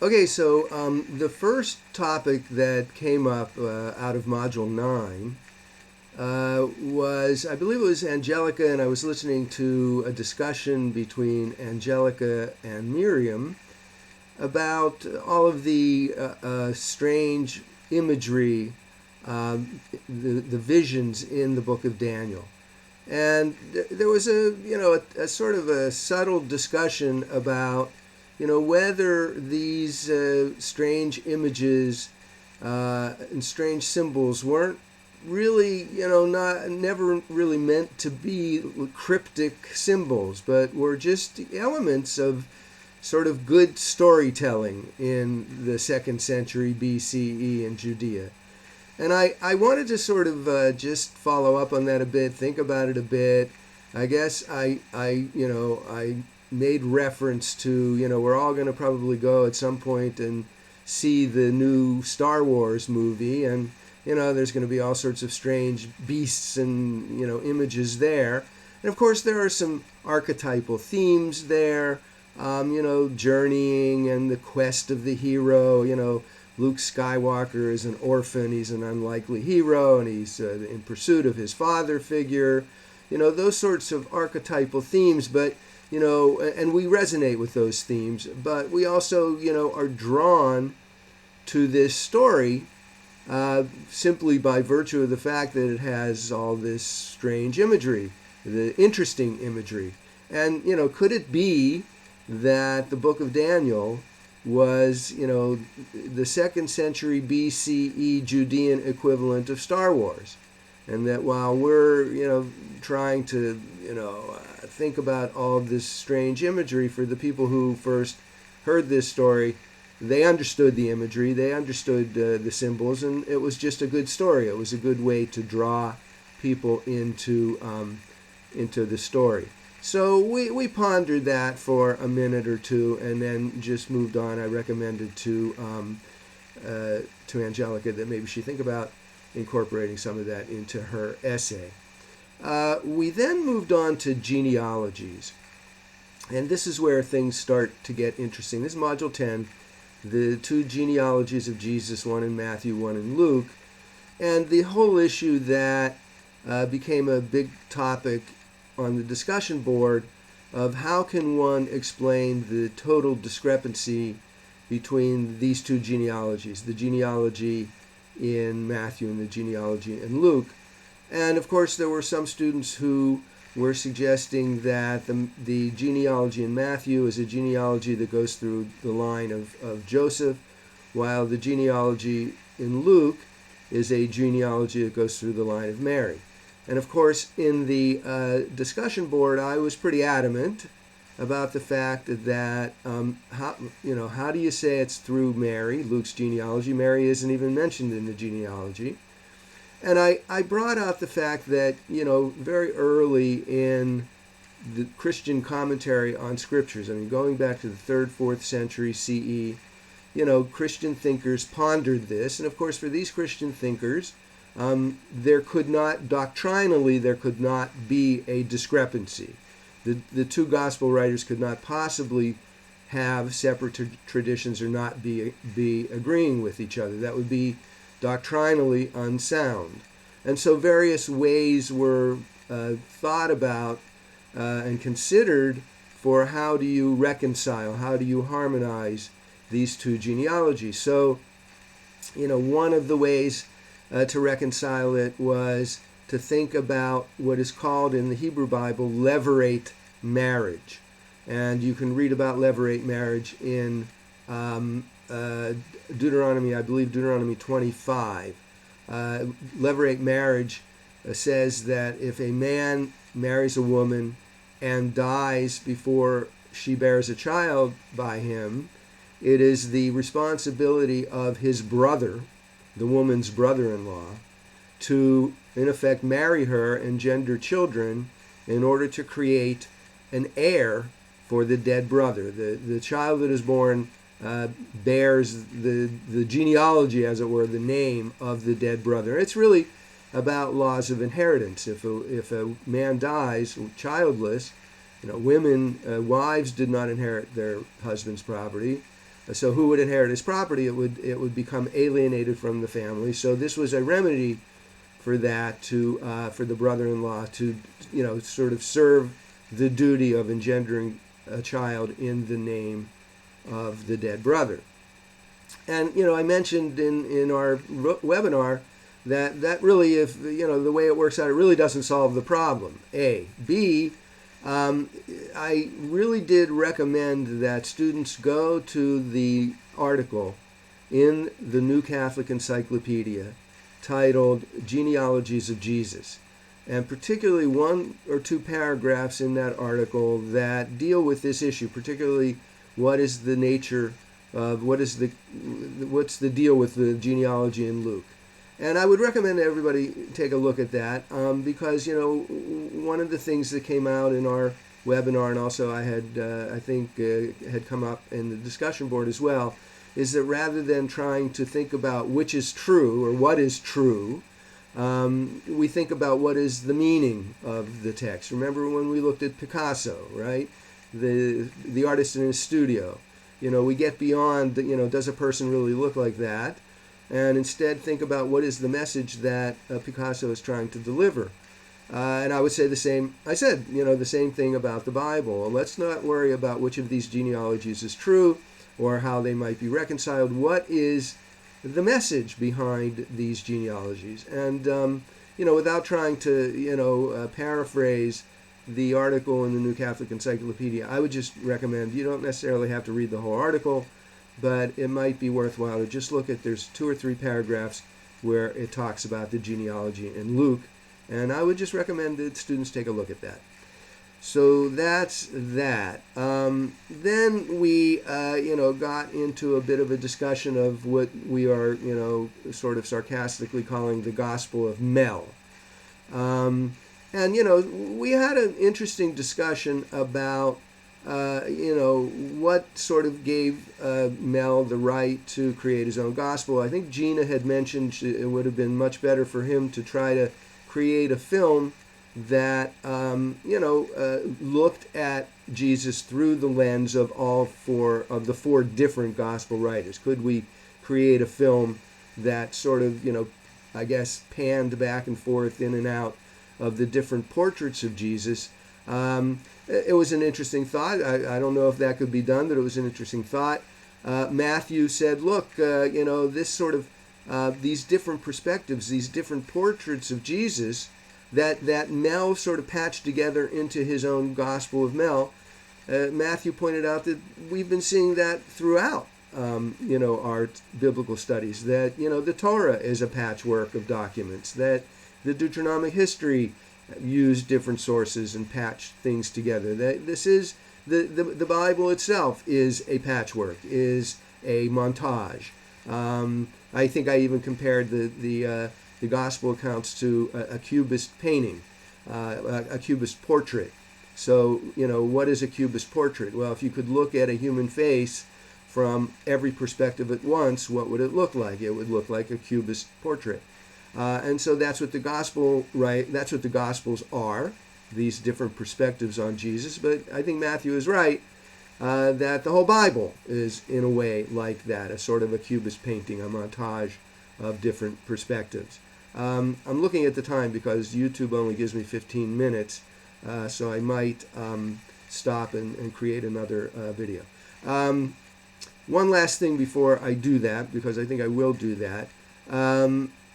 Okay, so the first topic that came up out of Module 9 was, I believe it was Angelica, and I was listening to a discussion between Angelica and Miriam about all of the strange imagery, the visions in the book of Daniel. And there was a sort of a subtle discussion about whether these strange images and strange symbols weren't really not never really meant to be cryptic symbols, but were just elements of sort of good storytelling in the second century BCE in Judea. And I wanted to sort of just follow up on that a bit, think about it a bit. I guess I made reference to, we're all going to probably go at some point and see the new Star Wars movie, and, there's going to be all sorts of strange beasts and, images there. And of course, there are some archetypal themes there, journeying and the quest of the hero, Luke Skywalker is an orphan. He's an unlikely hero, and he's in pursuit of his father figure. Those sorts of archetypal themes, but, and we resonate with those themes, but we also, are drawn to this story simply by virtue of the fact that it has all this strange imagery, the interesting imagery. And, could it be that the book of Daniel was, the second century BCE Judean equivalent of Star Wars? And that while we're, trying to, think about all of this strange imagery, for the people who first heard this story, they understood the imagery, they understood the symbols, and it was just a good story. It was a good way to draw people into the story. So we pondered that for a minute or two, and then just moved on. I recommended to Angelica that maybe she think about incorporating some of that into her essay. We then moved on to genealogies, and this is where things start to get interesting. This is Module 10, the two genealogies of Jesus, one in Matthew, one in Luke, and the whole issue that became a big topic on the discussion board of how can one explain the total discrepancy between these two genealogies, the genealogy in Matthew and the genealogy in Luke. And of course there were some students who were suggesting that the genealogy in Matthew is a genealogy that goes through the line of Joseph, while the genealogy in Luke is a genealogy that goes through the line of Mary. And of course, in the discussion board, I was pretty adamant about the fact that how do you say it's through Mary, Luke's genealogy? Mary isn't even mentioned in the genealogy. And I brought out the fact that, very early in the Christian commentary on scriptures, I mean, going back to the 3rd, 4th century CE, Christian thinkers pondered this. And of course, for these Christian thinkers, there could not be a discrepancy. The two gospel writers could not possibly have separate traditions or not be agreeing with each other. That would be doctrinally unsound. And so various ways were thought about and considered for how do you reconcile, how do you harmonize these two genealogies. So, one of the ways to reconcile it was to think about what is called in the Hebrew Bible levirate marriage. And you can read about levirate marriage in Deuteronomy, I believe Deuteronomy 25. Levirate marriage says that if a man marries a woman and dies before she bears a child by him, it is the responsibility of his brother, the woman's brother-in-law, to, in effect, marry her and gender children in order to create an heir for the dead brother. The child that is born bears the genealogy, as it were, the name of the dead brother. It's really about laws of inheritance. If a man dies childless, wives did not inherit their husband's property. So who would inherit his property? It would become alienated from the family. So this was a remedy for that, to for the brother-in-law to sort of serve the duty of engendering a child in the name of the dead brother. And I mentioned in our webinar that really, if the way it works out, it really doesn't solve the problem. A. B. I really did recommend that students go to the article in the New Catholic Encyclopedia titled Genealogies of Jesus, and particularly one or two paragraphs in that article that deal with this issue, particularly what is the nature of what's the deal with the genealogy in Luke. And I would recommend everybody take a look at that, because one of the things that came out in our webinar, and also I think had come up in the discussion board as well, is that rather than trying to think about which is true or what is true, we think about what is the meaning of the text. Remember when we looked at Picasso, right? The artist in his studio. We get beyond, does a person really look like that? And instead think about what is the message that Picasso is trying to deliver. And I would say the same thing about the Bible. Let's not worry about which of these genealogies is true or how they might be reconciled. What is the message behind these genealogies? And, without trying to, paraphrase the article in the New Catholic Encyclopedia, I would just recommend, you don't necessarily have to read the whole article, but it might be worthwhile to just look at, there's 2 or 3 paragraphs where it talks about the genealogy in Luke, and I would just recommend that students take a look at that. So that's that. Then we, got into a bit of a discussion of what we are, sort of sarcastically calling the Gospel of Mel. And, we had an interesting discussion about what sort of gave Mel the right to create his own gospel. I think Gina had mentioned it would have been much better for him to try to create a film that, looked at Jesus through the lens of the 4 different gospel writers. Could we create a film that sort of, I guess, panned back and forth in and out of the different portraits of Jesus? It was an interesting thought. I don't know if that could be done, but it was an interesting thought. Matthew said, look, this sort of, these different perspectives, these different portraits of Jesus that Mel sort of patched together into his own Gospel of Mel. Matthew pointed out that we've been seeing that throughout, our biblical studies, that, the Torah is a patchwork of documents, that the Deuteronomic history use different sources and patch things together. That this is the Bible itself is a patchwork, is a montage. I think I even compared the gospel accounts to a cubist painting, a cubist portrait. So what is a cubist portrait? Well, if you could look at a human face from every perspective at once, what would it look like? It would look like a cubist portrait. And so that's what the gospel, right? That's what the gospels are, these different perspectives on Jesus. But I think Matthew is right that the whole Bible is, in a way, like that, a sort of a cubist painting, a montage of different perspectives. I'm looking at the time because YouTube only gives me 15 minutes, so I might stop and create another video. One last thing before I do that, because I think I will do that.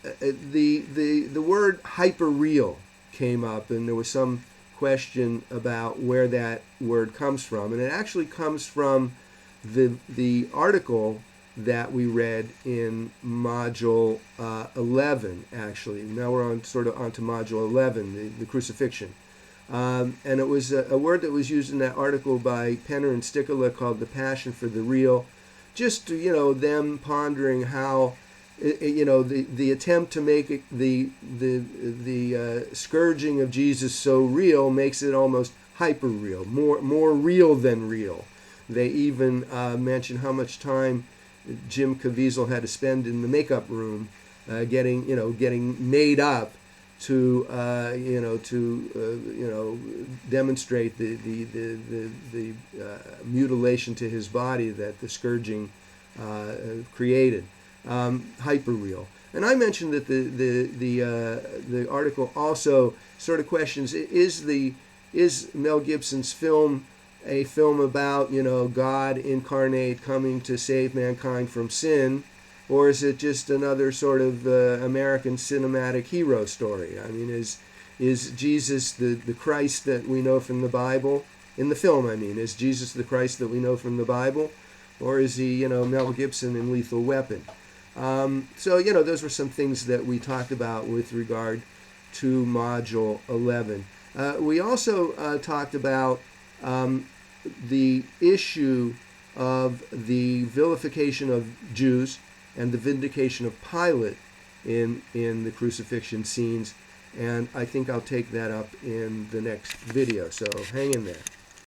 The word hyperreal came up, and there was some question about where that word comes from, and it actually comes from the article that we read in module 11. Actually, now we're onto module 11, the crucifixion, and it was a word that was used in that article by Penner and Stickola called the passion for the real. Just them pondering how the attempt to make it the scourging of Jesus so real makes it almost hyper real, more real than real. They even mention how much time Jim Caviezel had to spend in the makeup room, getting made up to demonstrate the mutilation to his body that the scourging created, hyperreal. And I mentioned that the article also sort of questions: is Mel Gibson's film a film about, God incarnate coming to save mankind from sin, or is it just another sort of American cinematic hero story? I mean, is Jesus the Christ that we know from the Bible? In the film, I mean, is Jesus the Christ that we know from the Bible? Or is he, Mel Gibson in Lethal Weapon? So, those were some things that we talked about with regard to Module 11. We also talked about the issue of the vilification of Jews and the vindication of Pilate in the crucifixion scenes. And I think I'll take that up in the next video. So hang in there.